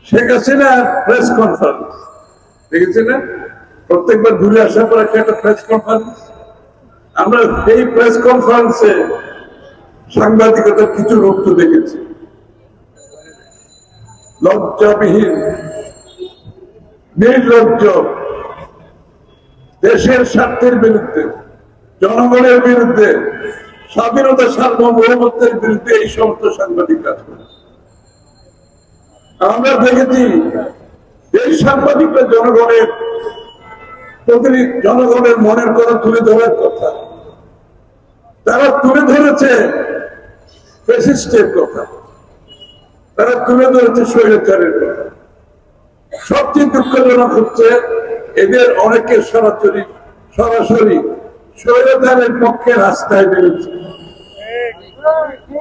শেখ হাসিনার press conference দেখেছি না? প্রত্যেকবার ঘুরে আসার পর একটা প্রেস কনফারেন্স। আমরা এই প্রেস কনফারেন্সে সাংবাদিকতার কিছু রূপ তো দেখেছি, লজ্জাবিহীন, নির্লজ্জ, দেশের স্বার্থের বিরুদ্ধে, জনগণের বিরুদ্ধে, স্বাধীনতা সার্বভৌমত্বের বিরুদ্ধে এই সমস্ত সাংবাদিক কাজ করে। আমরা দেখেছি এই সাংবাদিকরা জনগণের জনগণের মনের কথা তুলে ধরার কথা, তারা তুলে ধরেছে ফ্যাসিস্টের কথা, তারা তুলে ধরেছে স্বৈরাচারের কথা। সবচেয়ে দুঃখজনক হচ্ছে এদের অনেকে সরাসরি স্বৈরাচারের পক্ষে রাস্তায় বেরোচ্ছে,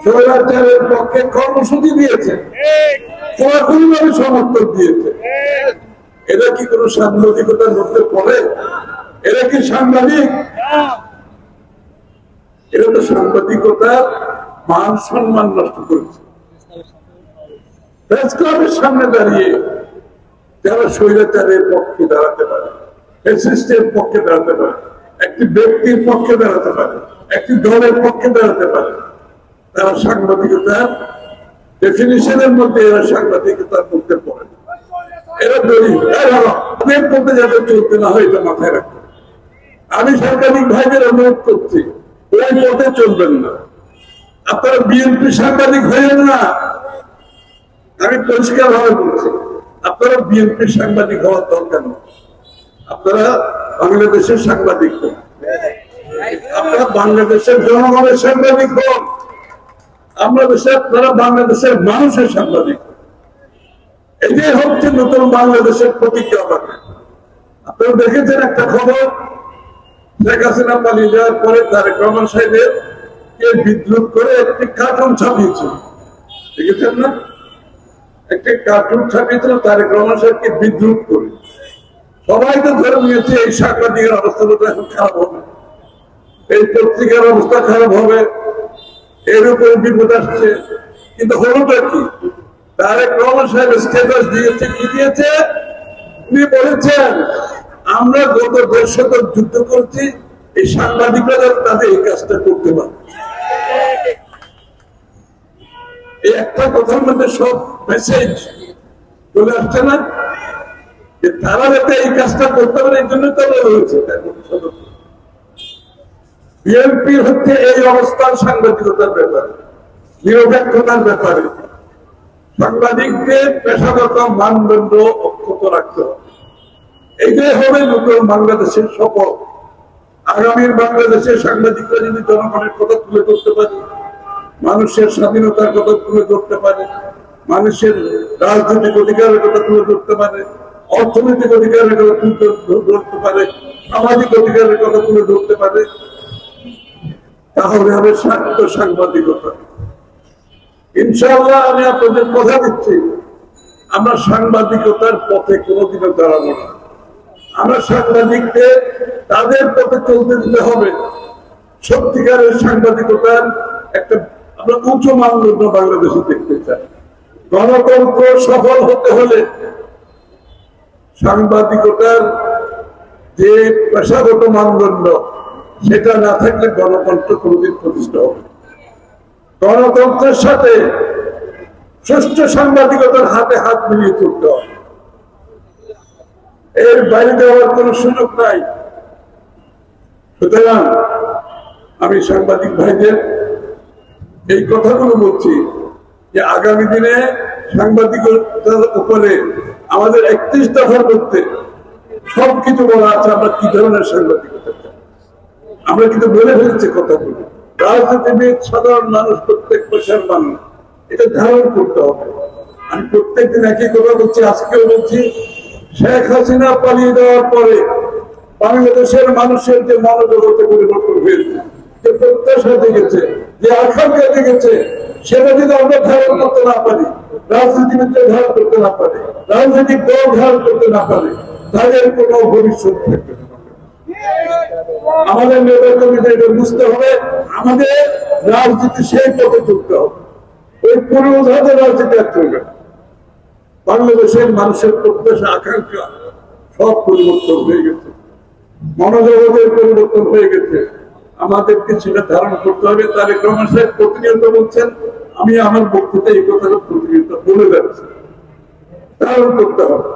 স্বৈরাচারের পক্ষে কর্মসূচি দিয়েছে, খোলাখুলিভাবে সমর্থন দিয়েছে। এরা কি কোন সাংবাদিকতার মধ্যে পড়ে? এরা কি সাংবাদিক? এরা তো সাংবাদিকতার মান সম্মান নষ্ট করেছে। প্রেস ক্লাবের সামনে দাঁড়িয়ে যারা স্বৈরাচারের পক্ষে দাঁড়াতে পারে, ফ্যাসিস্টের পক্ষে দাঁড়াতে পারে, একটি ব্যক্তির পক্ষে দাঁড়াতে পারে, একটি দলের পক্ষে দাঁড়াতে পারে, তারা সাংবাদিকতার ডেফিনিশনের মধ্যে, এরা সাংবাদিকতার মধ্যে পড়ে। এরা দলিল পথে যাতে চলতে না হয় এটা মাথায় রাখতে। আমি সাংবাদিক ভাইদের অনুরোধ করছি, ওই পথে চলবেন না। আপনারা বিএনপি সাংবাদিক হয়েন না, আমি পরিষ্কার ভাবে বলছি। আপনারা বিএনপি সাংবাদিক হওয়ার দরকার নেই, আপনারা বাংলাদেশের সাংবাদিক হন, আপনারা বাংলাদেশের জনগণের সাংবাদিক হন, আপনারা বাংলাদেশের মানুষের সাংবাদিক হন। এটাই হচ্ছে নতুন বাংলাদেশের প্রতিজ্ঞা। আপনারা দেখেছেন একটা খবর, শেখ হাসিনা পালিয়ে যাওয়ার পরে তারেক রহমান সাহেবের কে বিদ্রুপ করে একটি কার্টুন ছাপিয়েছিল, দেখেছেন না? একটি কার্টুন ছাপিয়েছিল তারেক রহমান সাহেবকে বিদ্রুপ করে। সবাই তো ধরে নিয়েছে এই সাংবাদিকের অবস্থা এখন খারাপ হবে, এই পত্রিকার অবস্থা খারাপ হবে, এর উপরে বিপদ আসছে। কিন্তু হলোটা কি? তারেক রহমান সাহেব স্ট্যাটাস দিয়েছে, কি দিয়েছে? উনি বলেছেন আমরা গত ১৫ শতক যুদ্ধ করছি, এই সাংবাদিকরা তাদের এই কাজটা করতে পারে। এই একটা কথার মধ্যে সব মেসেজ চলে আসছে না, যে তারা যাতে এই কাজটা করতে পারে, এই জন্য তারা রয়েছে। বিএনপির হচ্ছে এই অবস্থান সাংবাদিকতার ব্যাপারে, নিরপেক্ষতার ব্যাপারে সাংবাদিকদের পেশাগত মানদণ্ড অক্ষত রাখতে হবে। এইটাই হবে নতুন বাংলাদেশের শপথ। আগামীর বাংলাদেশের সাংবাদিকরা যদি জনগণের কথা তুলে ধরতে পারে, মানুষের স্বাধীনতার কথা তুলে ধরতে পারে, মানুষের রাজনৈতিক অধিকারের কথা তুলে ধরতে পারে, অর্থনৈতিক অধিকারের কথা তুলে ধরতে পারে, সামাজিক অধিকারের কথা তুলে ধরতে পারে, তাহলে হবে স্বার্থ সাংবাদিকতা। ইনশাআল্লাহ আমি আপনাদের কথা দিচ্ছি, আমরা সাংবাদিকতার পথে কোনোদিনও দাঁড়াবো না। আমরা সাংবাদিকদের তাদের পথে চলতে দিতে হবে। সত্যিকারের সাংবাদিকতার একটা আমরা উচ্চ মানদণ্ড বাংলাদেশে দেখতে চাই। গণতন্ত্র সফল হতে হলে সাংবাদিকতার যে পেশাগত মানদণ্ড, সেটা না থাকলে গণতন্ত্র কোনোদিন প্রতিষ্ঠা হবে। গণতন্ত্রের সাথে সুষ্ঠু সাংবাদিকতার হাতে হাত মিলিয়ে চলতে হবে, এর বাইরে যাওয়ার কোন সুযোগ নাই। সুতরাং আমি সাংবাদিক ভাইদের এই কথাগুলো বলছি যে আগামী দিনে সাংবাদিকতার উপরে আমাদের 31 দফার মধ্যে সবকিছু বলা আছে, আমরা কি ধরনের সাংবাদিকতা চাই। আমরা কিন্তু বলে ফেলছি কথাগুলো। রাজনীতিবিদ, সাধারণ মানুষ, প্রত্যেক পেশার মানুষ এটা ধারণ করতে হবে। আমি প্রত্যেকদিন একই কথা বলছি, আজকেও বলছি, শেখ হাসিনা পালিয়ে যাওয়ার পরে বাংলাদেশের মানুষের যে মনোজগতে পরিবর্তন হয়েছে, যে প্রত্যাশা দেখেছে, যে আকাঙ্ক্ষা দেখেছে, সেটা যদি আমরা ধারণ করতে না পারি, রাজনীতিবিদদের ধারণ করতে না পারে, রাজনৈতিক দল ধারণ করতে না পারে, তাদের কোনো ভবিষ্যৎ থাকবে না। আমাদের নেতা কর্মীদের এটা বুঝতে হবে, আমাদের রাজনীতি সেই পথে চলতে হবে, ওই পূর্বধাদের রাজনীতি আর চলবে না। বাংলাদেশের মানুষের প্রত্যাশা আকাঙ্ক্ষা সব পরিবর্তন হয়ে গেছে, মনোজগতের পরিবর্তন হয়ে গেছে। আমাদেরকে সেটা ধারণ করতে হবে। তারেক রহমান সাহেব প্রতিনিয়ত বলছেন, আমি আমার বক্তৃতা এই কথাটা প্রতিনিয়ত বলে যাচ্ছি, ধারণ করতে হবে।